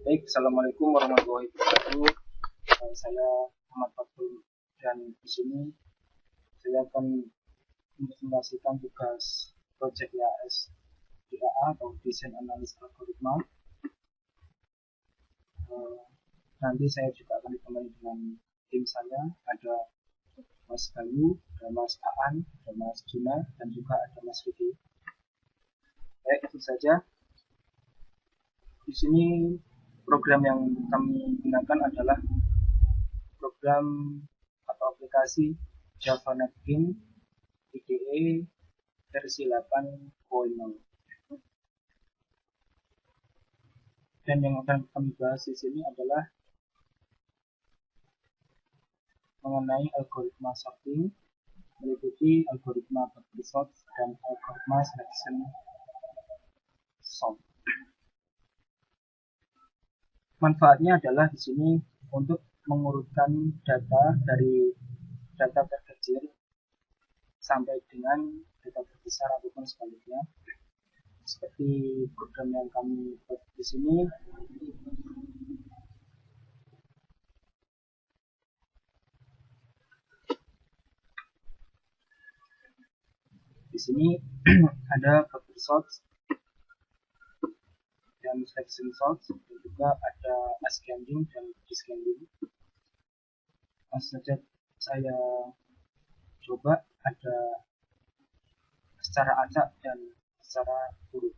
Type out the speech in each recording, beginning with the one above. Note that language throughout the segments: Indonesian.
Baik, Assalamualaikum warahmatullahi wabarakatuh. Saya Ahmad Fatul dan di sini saya akan mempresentasikan tugas proyek IAS DAA atau Desain Analis Algoritma. Nanti saya juga akan ditemani dengan tim saya, ada Mas Bayu, ada Mas Aan, ada Mas Juna, dan juga ada Mas Vicky. Baik, itu saja. Di sini program yang kami gunakan adalah program atau aplikasi Java Netbeans IDE versi 8.0. Dan yang akan kami bahas di sini adalah mengenai algoritma sorting, meliputi algoritma bubble sort dan algoritma selection sort. Manfaatnya adalah di sini untuk mengurutkan data dari data terkecil sampai dengan data terbesar ataupun sebaliknya. Seperti program yang kami buat di sini, ada bubble sort dan selection sort, dan juga ada ascending dan descending. Langsung saja saya coba ada secara acak dan secara urut.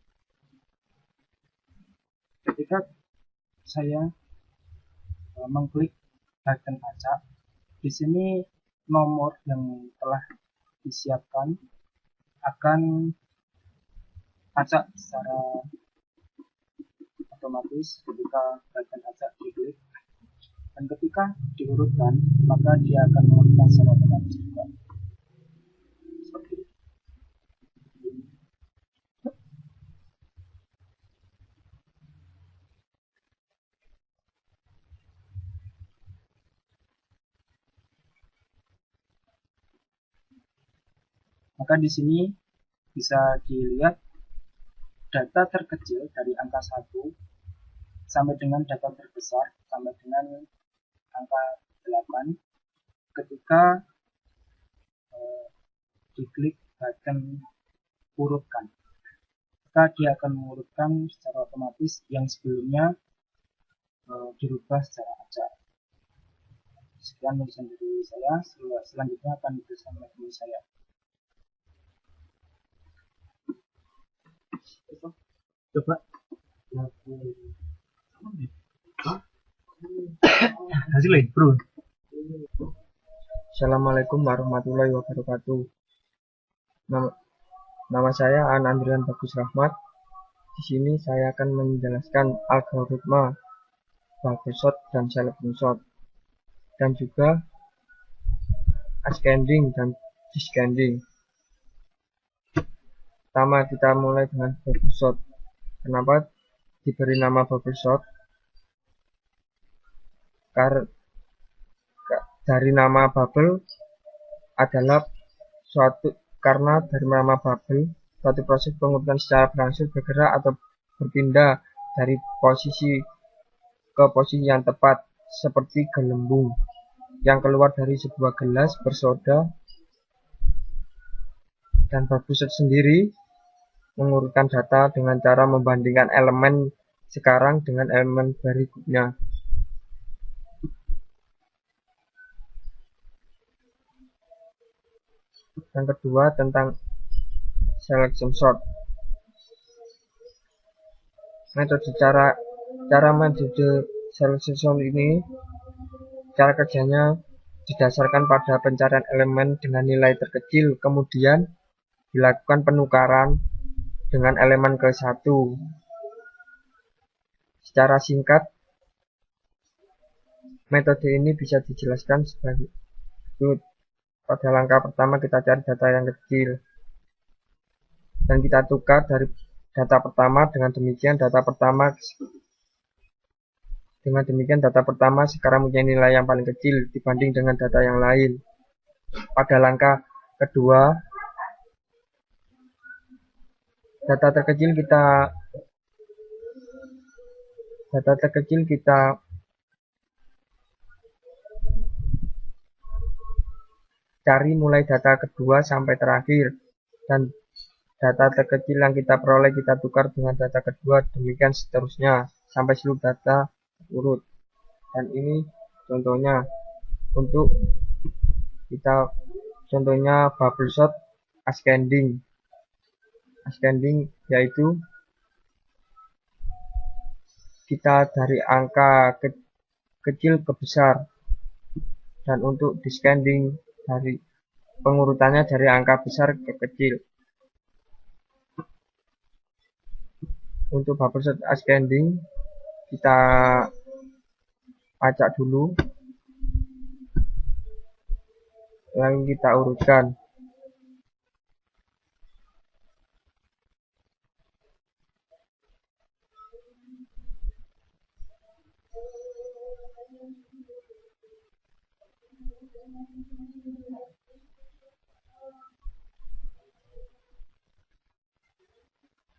Ketika saya mengklik button acak, di sini nomor yang telah disiapkan akan acak secara otomatis ketika button acak diklik, dan ketika diurutkan maka dia akan mengurutkan secara otomatis juga. Seperti itu. Maka di sini bisa dilihat data terkecil dari angka 1 sampai dengan data terbesar sampai dengan angka 8 ketika diklik button urutkan. Maka dia akan mengurutkan secara otomatis yang sebelumnya dirubah secara acak. Sekian penjelasan dari saya. Selanjutnya akan dijelaskan oleh teman saya. Coba hasilnya bro. Assalamualaikum warahmatullahi wabarakatuh. Nama saya An Andrian Bagus Rahmat. Di sini saya akan menjelaskan algoritma bubble sort dan selection sort, dan juga ascending dan descending. Pertama kita mulai dengan bubble sort. Kenapa diberi nama bubble sort? Dari nama bubble adalah karena dari nama bubble suatu proses pengurutan secara berangsur bergerak atau berpindah dari posisi ke posisi yang tepat, seperti gelembung yang keluar dari sebuah gelas bersoda. Dan bubble sort sendiri mengurutkan data dengan cara membandingkan elemen sekarang dengan elemen berikutnya. Yang kedua tentang selection sort. Cara metode selection sort ini, cara kerjanya didasarkan pada pencarian elemen dengan nilai terkecil, kemudian dilakukan penukaran dengan elemen ke-1. Secara singkat, metode ini bisa dijelaskan sebagai berikut. Pada langkah pertama kita cari data yang kecil dan kita tukar dari data pertama. Dengan demikian data pertama sekarang mempunyai nilai yang paling kecil dibanding dengan data yang lain. Pada langkah kedua, data terkecil kita Data terkecil kita cari mulai data kedua sampai terakhir, dan data terkecil yang kita peroleh kita tukar dengan data kedua, demikian seterusnya sampai seluruh data urut. Dan ini contohnya untuk kita, contohnya bubble sort ascending. Ascending yaitu kita dari angka kecil ke besar, dan untuk descending dari pengurutannya dari angka besar ke kecil. Untuk bubble sort ascending kita acak dulu, lalu kita urutkan.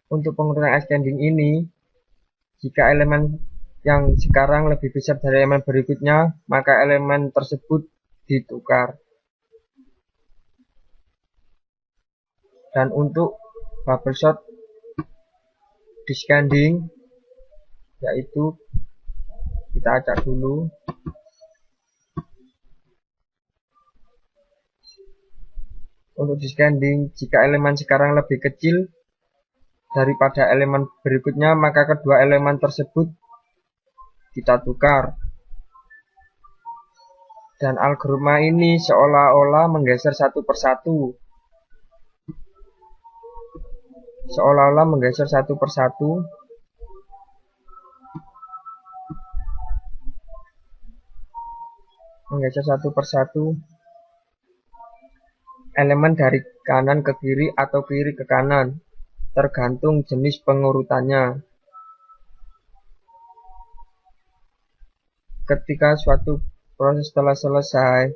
Untuk pengurutan ascending ini, jika elemen yang sekarang lebih besar dari elemen berikutnya, maka elemen tersebut ditukar. Dan untuk bubble sort descending, yaitu kita acak dulu. Untuk descending, jika elemen sekarang lebih kecil daripada elemen berikutnya, maka kedua elemen tersebut kita tukar. Dan algoritma ini seolah-olah menggeser satu persatu. Seolah-olah menggeser satu persatu. Menggeser satu persatu elemen dari kanan ke kiri atau kiri ke kanan, tergantung jenis pengurutannya. Ketika suatu proses telah selesai,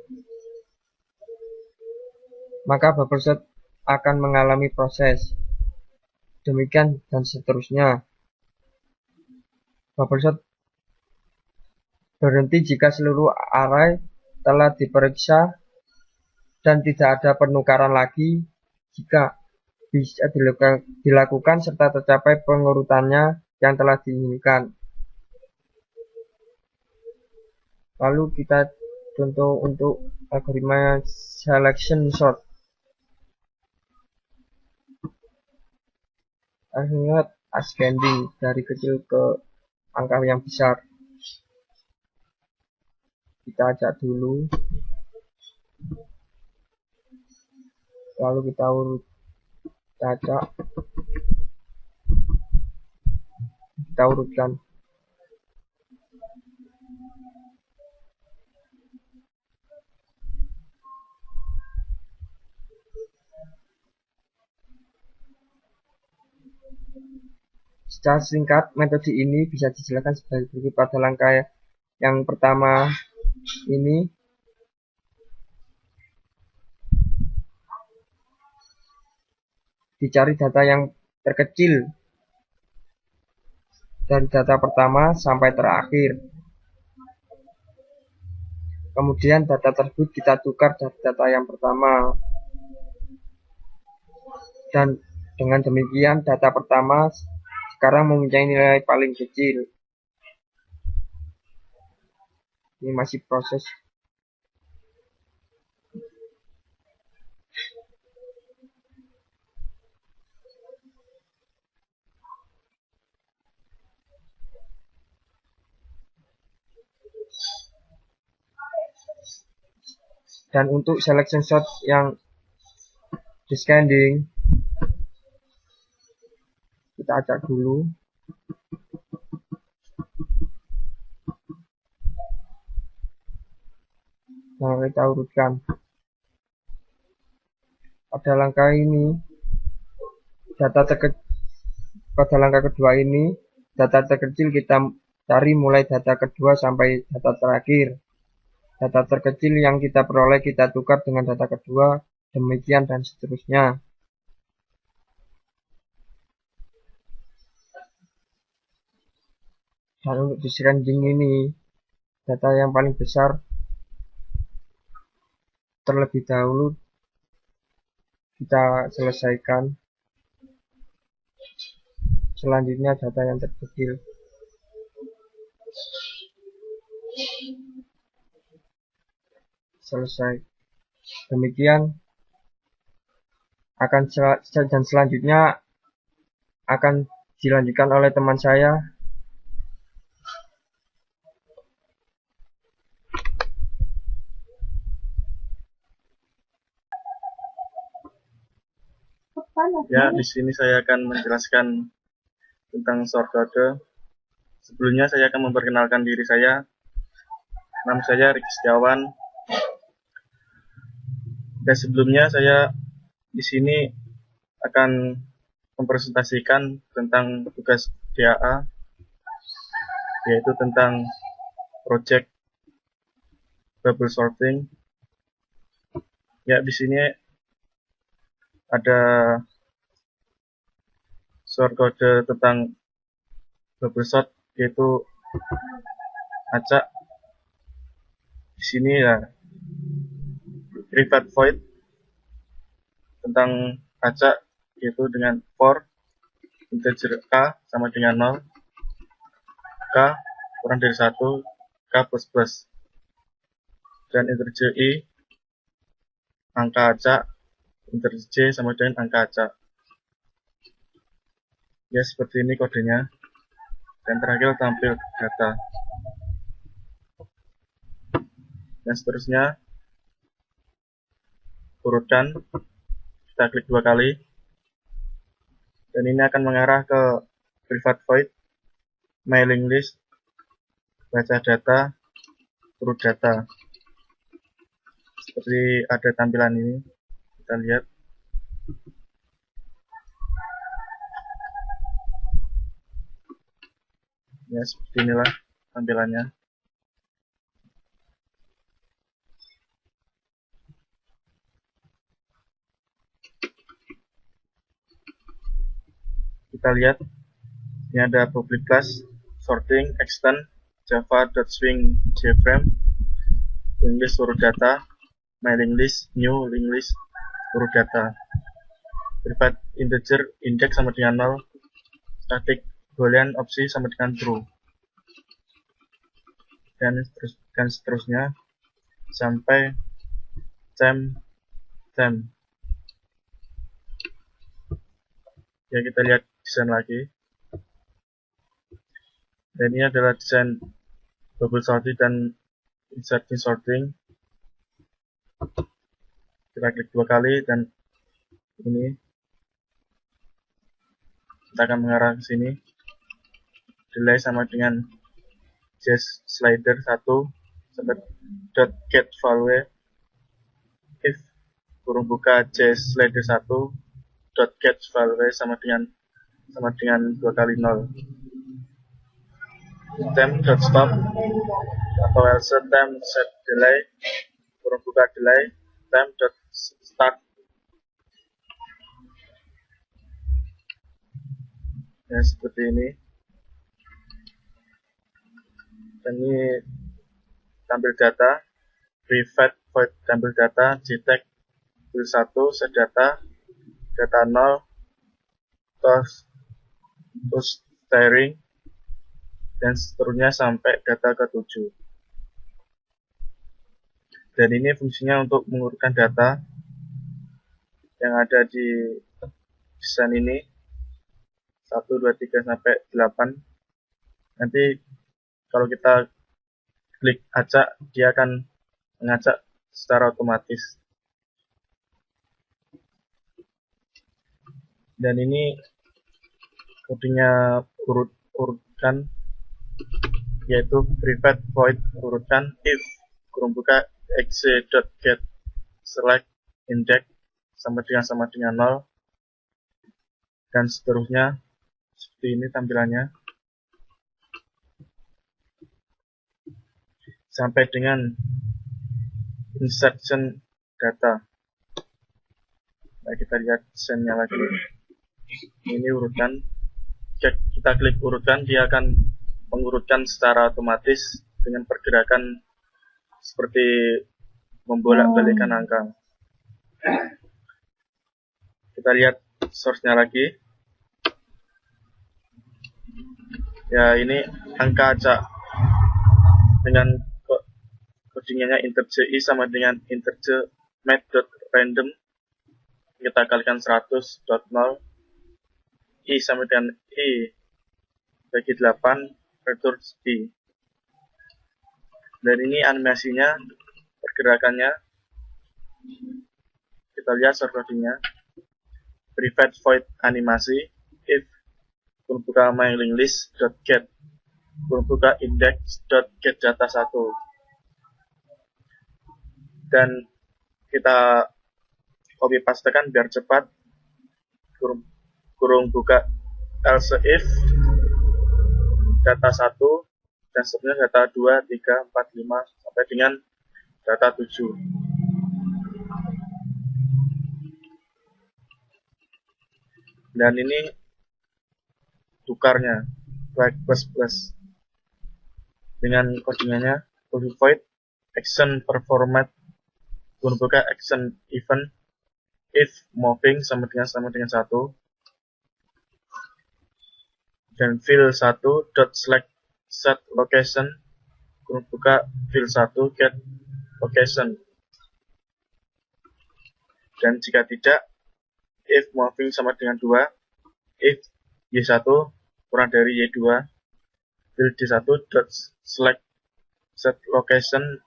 maka bubble sort akan mengalami proses. Demikian dan seterusnya. Bubble sort berhenti jika seluruh array telah diperiksa dan tidak ada penukaran lagi, jika bisa dilakukan serta tercapai pengurutannya yang telah diinginkan. Lalu kita contoh untuk algoritma selection sort. Ingat ascending dari kecil ke angka yang besar. Kita acak dulu, lalu kita urut, acak, kita urutkan. Secara singkat, metode ini bisa dijelaskan sebagai berikut. Pada langkah yang pertama ini, dicari data yang terkecil dari data pertama sampai terakhir. Kemudian data tersebut kita tukar dari data yang pertama. Dan dengan demikian data pertama sekarang mempunyai nilai paling kecil. Ini masih proses. Dan untuk selection sort yang descending, kita acak dulu. Nah, kita urutkan. Pada langkah ini, pada langkah kedua ini, data terkecil kita cari mulai data kedua sampai data terakhir. Data terkecil yang kita peroleh kita tukar dengan data kedua, demikian dan seterusnya. Dan untuk di ranking ini, data yang paling besar terlebih dahulu kita selesaikan. Selanjutnya data yang terkecil. Selesai. Demikian dan selanjutnya akan dilanjutkan oleh teman saya. Ya, di sini saya akan menjelaskan tentang short code. Sebelumnya saya akan memperkenalkan diri saya. Nama saya Riki Setiawan. Dan sebelumnya saya di sini akan mempresentasikan tentang tugas DAA, yaitu tentang project bubble sorting. Ya, di sini ada short code tentang bubble sort, yaitu acak. Di sini ya private void tentang acak, yaitu dengan for integer k sama dengan 0, k kurang dari 1, k plus plus, dan integer i angka acak, integer j sama dengan angka acak. Ya, seperti ini kodenya. Dan terakhir tampil data. Dan seterusnya urutkan, kita klik 2 kali, dan ini akan mengarah ke private void, mailing list, baca data, urut data. Seperti ada tampilan ini, kita lihat. Ya, seperti inilah tampilannya. Kita lihat, ini ada public class, sorting, extend, java.swing jframe, link list urut data, mailing list, new link list urut data, private integer index sama dengan 0, static boolean opsi sama dengan true, dan seterusnya sampai time. Ya, kita lihat desain lagi. Dan ini adalah desain bubble sorting dan inserting sorting. Kita klik 2 kali dan ini kita akan mengarah ke sini. Delay sama dengan just slider 1 sampai dot get value if kurung buka just slider 1 dot get value sama dengan 2 kali 0. Time dot stop atau else time set delay kurung buka delay time dot start. Ya, seperti ini. Dan ini tampil data, private void tampil data, jtag build 1 set data 0, terus steering, dan seterusnya sampai data ke 7. Dan ini fungsinya untuk mengurutkan data yang ada di desain ini 1, 2, 3 sampai 8. Nanti kalau kita klik acak, dia akan mengacak secara otomatis. Dan ini kodenya urutkan, yaitu private void urutkan if kurung buka exe.get select index sama dengan 0, dan seterusnya. Seperti ini tampilannya sampai dengan insertion data. Nah, kita lihat desainnya lagi. Ini urutan. Kita klik urutkan, dia akan mengurutkan secara otomatis dengan pergerakan seperti membolak-balikkan angka. Kita lihat source-nya lagi. Ya, ini angka acak dengan codingannya integer i sama dengan integer math.random. Kita kalikan 100.0 i sama dengan i bagi 8 return i. Dan ini animasinya, pergerakannya. Kita lihat source codingnya. Private void animasi if kurung buka mailing list .get kurung buka index.get data 1. Dan kita copy pastekan biar cepat. Kurung buka else if data 1 dan sebenarnya data 2, 3, 4, 5 sampai dengan data 7. Dan ini tukarnya plus dengan codingannya void action performat kurung buka action event if moving sama dengan 1 dan fill 1 dot select set location kurung buka fill 1 get location. Dan jika tidak, if moving sama dengan 2, if y1 kurang dari y2, fill d1 dot select set location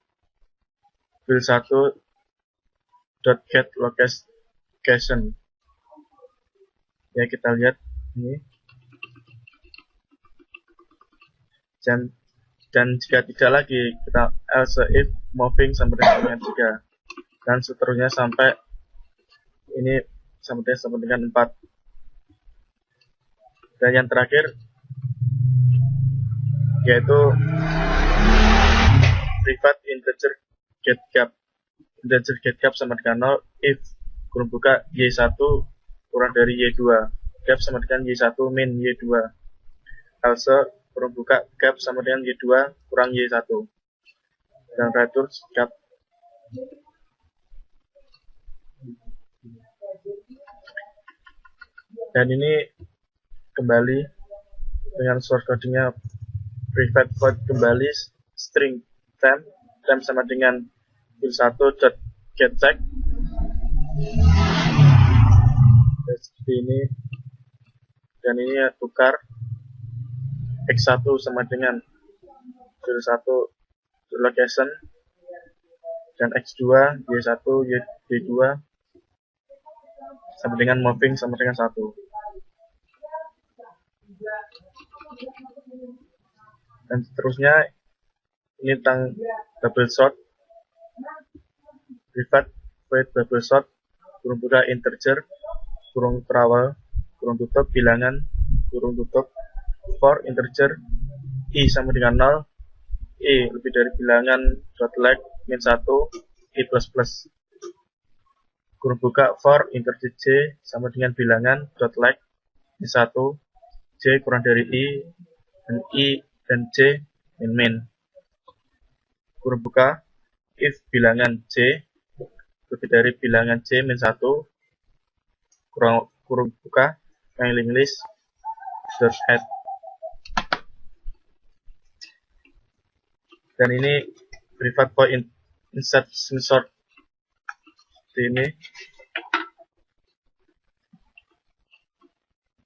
fill 1 dot get location. Ya, kita lihat ini. Dan jika tidak lagi, kita else if moving sampai dengan 3 dan seterusnya sampai ini sampai dengan 4. Dan yang terakhir yaitu private integer get gap sama dengan 0 if kurung buka y1 kurang dari y2 gap sama dengan y1 min y2 else kurung buka gap sama dengan y2 kurang y1 dan return gap. Dan ini kembali dengan source codingnya private void kembali string temp sama dengan fill1 dot get check seperti ini. Dan ini tukar x1 sama dengan fill1 location dan x2 y1 y2 sama dengan moving sama dengan 1. Dan seterusnya ini tentang double sort private void double sort kurung buka integer kurung terawal kurung tutup bilangan kurung tutup for integer i sama dengan 0 i lebih dari bilangan dot like min 1 i plus plus kurung buka for integer j sama dengan bilangan dot like min 1 j kurang dari i dan j min kurung buka if bilangan j lebih dari bilangan j min 1 kurung buka mailing list dot add. Dan ini private void insert sort seperti ini.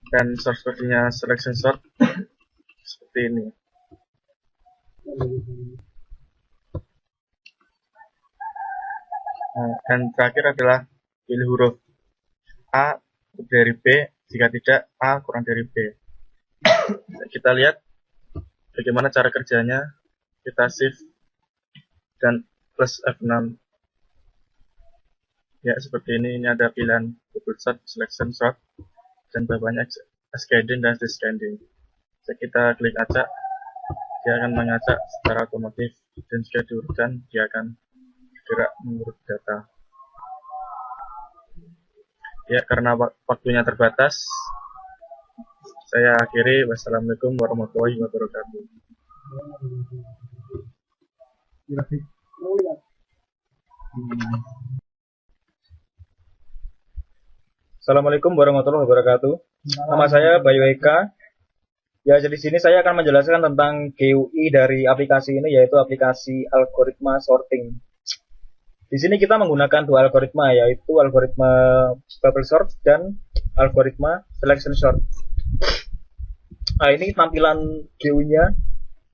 Dan source code-nya selection sort seperti ini. Nah, dan terakhir adalah pilih huruf A lebih dari B, jika tidak A kurang dari B. Kita lihat bagaimana cara kerjanya. Kita shift dan plus F6. Ya, seperti ini ada pilihan double sort, selection sort, dan bawahnya ascending dan descending. Jika kita klik acak, dia akan mengacak secara otomatis, dan jika diurutkan dia akan bergerak mengurut data. Ya, karena waktunya terbatas, saya akhiri. Wassalamualaikum warahmatullahi wabarakatuh. Grafik. Oh ya. Assalamualaikum warahmatullahi wabarakatuh. Nama saya Bayu Eka. Ya, jadi di sini saya akan menjelaskan tentang GUI dari aplikasi ini, yaitu aplikasi algoritma sorting. Di sini kita menggunakan dua algoritma, yaitu algoritma bubble sort dan algoritma selection sort. Nah, ini tampilan GUI-nya.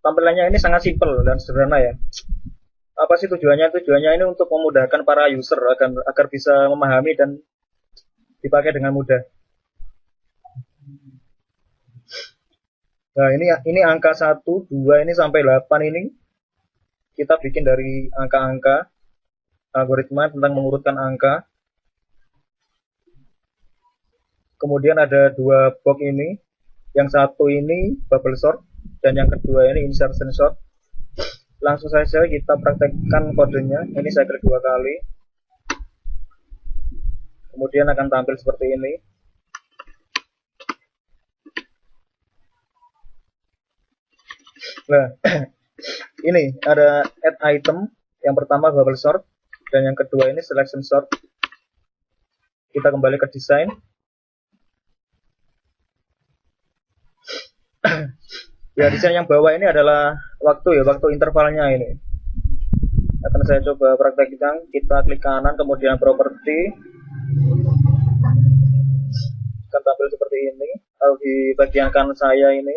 Tampilannya ini sangat simpel dan sederhana ya. Apa sih tujuannya? Tujuannya ini untuk memudahkan para user agar bisa memahami dan dipakai dengan mudah. Nah, ini angka 1, 2 ini sampai 8 ini kita bikin dari angka-angka algoritma tentang mengurutkan angka. Kemudian ada dua box ini. Yang satu ini bubble sort dan yang kedua ini insertion sort. Langsung saja kita praktekkan kodenya. Ini saya klik 2 kali. Kemudian akan tampil seperti ini. Nah, ini ada add item. Yang pertama bubble sort dan yang kedua ini selection sort. Kita kembali ke desain. Ya, desain yang bawah ini adalah waktu intervalnya ini. Akan saya coba praktekkan. Kita klik kanan, kemudian properti. Akan tampil seperti ini. Lalu di bagian kanan saya ini.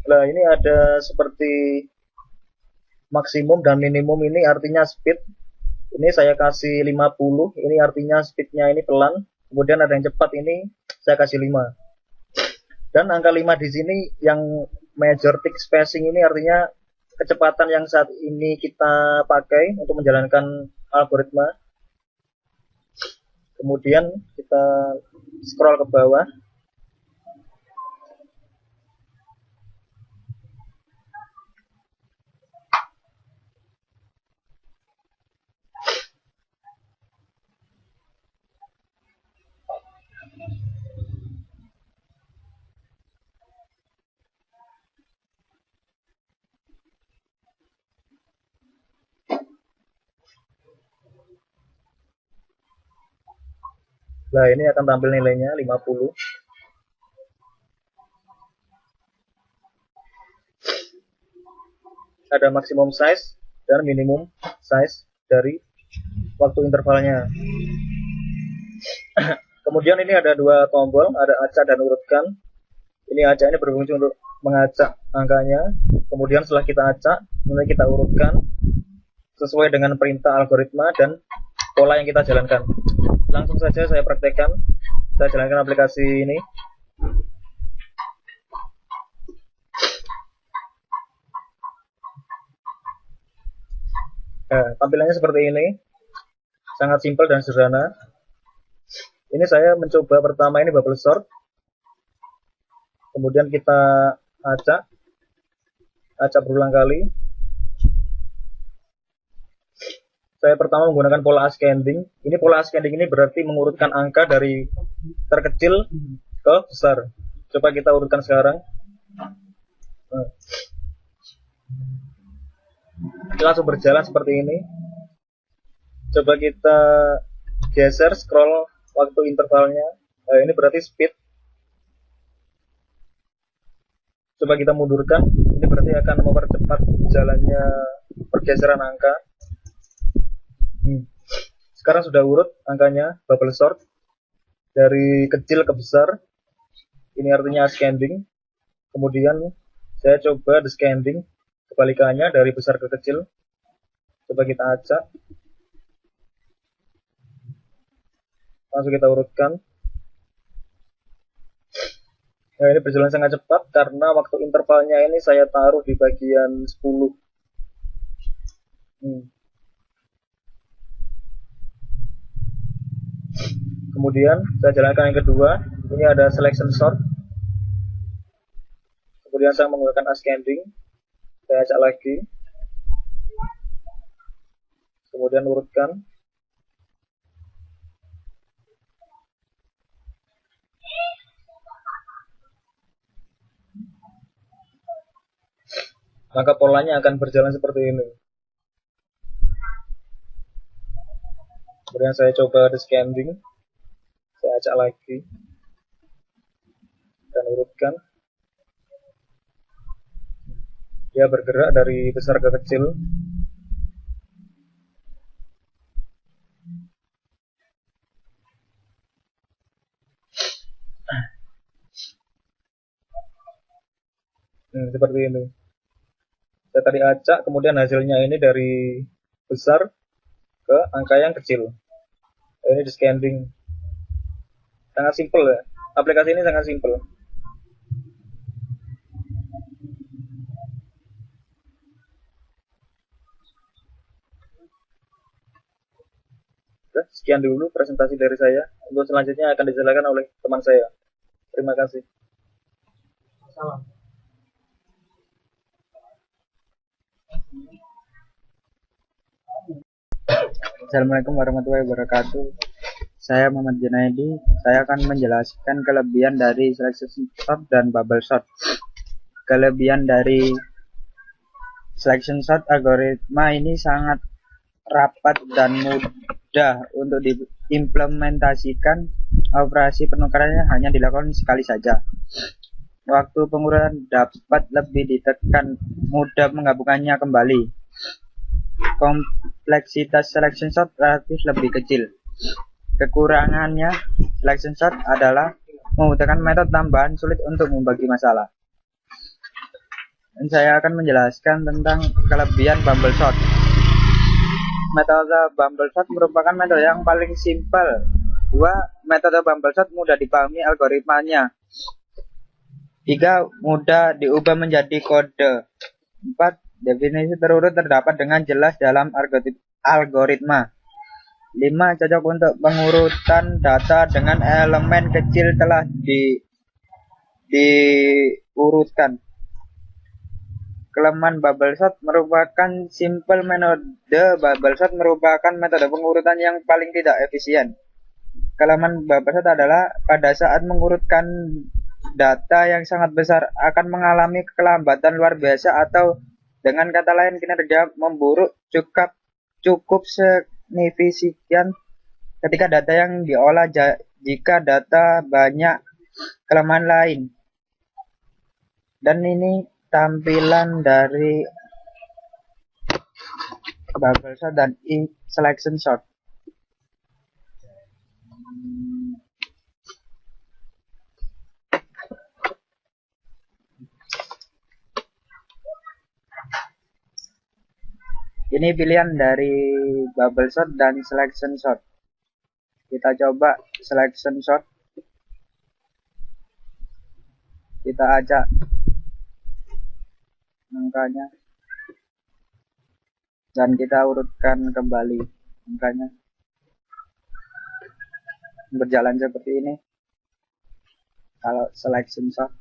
Nah, ini ada seperti maksimum dan minimum, ini artinya speed. Ini saya kasih 50, ini artinya speednya ini pelan. Kemudian ada yang cepat, ini saya kasih 5. Dan angka 5 di sini yang major tick spacing ini artinya kecepatan yang saat ini kita pakai untuk menjalankan algoritma. Kemudian kita scroll ke bawah. Nah, ini akan tampil nilainya 50. Ada maksimum size dan minimum size dari waktu intervalnya. Kemudian ini ada dua tombol, ada acak dan urutkan. Ini acak ini berfungsi untuk mengacak angkanya. Kemudian setelah kita acak, kemudian kita urutkan sesuai dengan perintah algoritma dan pola yang kita jalankan. Langsung saja saya praktekkan. Saya jalankan aplikasi ini. Nah, tampilannya seperti ini. Sangat simpel dan sederhana. Ini saya mencoba pertama ini bubble sort. Kemudian kita acak berulang kali. Saya pertama menggunakan pola ascending. Ini pola ascending ini berarti mengurutkan angka dari terkecil ke besar. Coba kita urutkan sekarang. Nah. Ini langsung berjalan seperti ini. Coba kita geser scroll waktu intervalnya. Nah, ini berarti speed. Coba kita mundurkan. Ini berarti akan mempercepat jalannya pergeseran angka. Sekarang sudah urut angkanya, bubble sort dari kecil ke besar. Ini artinya ascending. Kemudian saya coba descending, kebalikannya dari besar ke kecil. Coba kita acak. Langsung kita urutkan. Nah, ini berjalan sangat cepat karena waktu intervalnya ini saya taruh di bagian 10. Kemudian saya jalankan yang kedua. Ini ada selection sort. Kemudian saya menggunakan ascending. Saya acak lagi. Kemudian urutkan. maka polanya akan berjalan seperti ini. Kemudian saya coba descending, saya acak lagi dan urutkan. Dia bergerak dari besar ke kecil. Seperti ini. Saya tadi acak, kemudian hasilnya ini dari besar ke angka yang kecil. Ini di scanning. Sangat simpel ya. Aplikasi ini sangat simpel. Sekian dulu presentasi dari saya. Untuk selanjutnya akan dijelaskan oleh teman saya. Terima kasih. Salam. Assalamualaikum warahmatullahi wabarakatuh. Saya Muhammad Junaidi. Saya akan menjelaskan kelebihan dari selection sort dan bubble sort. Kelebihan dari selection sort algoritma ini sangat rapat dan mudah untuk diimplementasikan. Operasi penukarannya hanya dilakukan sekali saja. Waktu pengurutan dapat lebih ditekan, mudah menggabungkannya kembali. Kompleksitas selection sort relatif lebih kecil. Kekurangannya selection sort adalah membutuhkan metode tambahan sulit untuk membagi masalah. Dan saya akan menjelaskan tentang kelebihan bubble sort. Metode bubble sort merupakan metode yang paling simpel. 2. Metode bubble sort mudah dipahami algoritmanya. 3. Mudah diubah menjadi kode. 4. Definisi terurut terdapat dengan jelas dalam algoritma. 5. Cocok untuk pengurutan data dengan elemen kecil telah diurutkan. Kelemahan bubble sort merupakan simple metode. Bubble sort merupakan metode pengurutan yang paling tidak efisien. Kelemahan bubble sort adalah pada saat mengurutkan data yang sangat besar akan mengalami kelambatan luar biasa, atau dengan kata lain kinerja memburuk cukup signifikan ketika data yang diolah. Jika data banyak kelemahan lain. Dan ini tampilan dari bubble sort dan selection sort. Ini pilihan dari bubble sort dan selection sort. Kita coba selection sort. Kita acak angkanya. Dan kita urutkan kembali angkanya. Berjalan seperti ini. Kalau selection sort.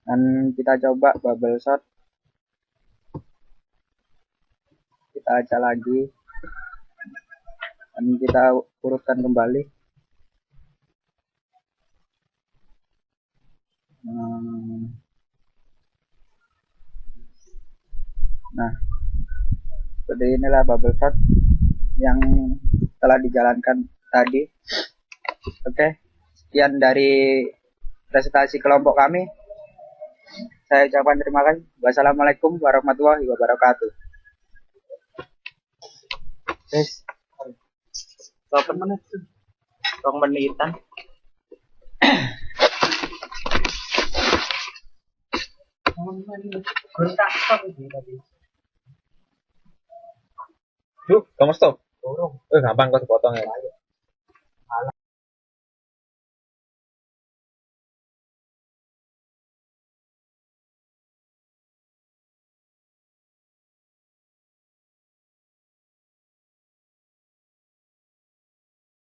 Dan kita coba bubble sort. Kita acak lagi. Dan kita urutkan kembali. Nah, seperti inilah bubble sort yang telah dijalankan tadi. Oke, sekian dari presentasi kelompok kami. Saya ucapkan terima kasih. Wassalamualaikum warahmatullahi wabarakatuh. Guys, berapa menit? 2 menitan. Yuk, kamu stop. Gampang kok dipotong ya.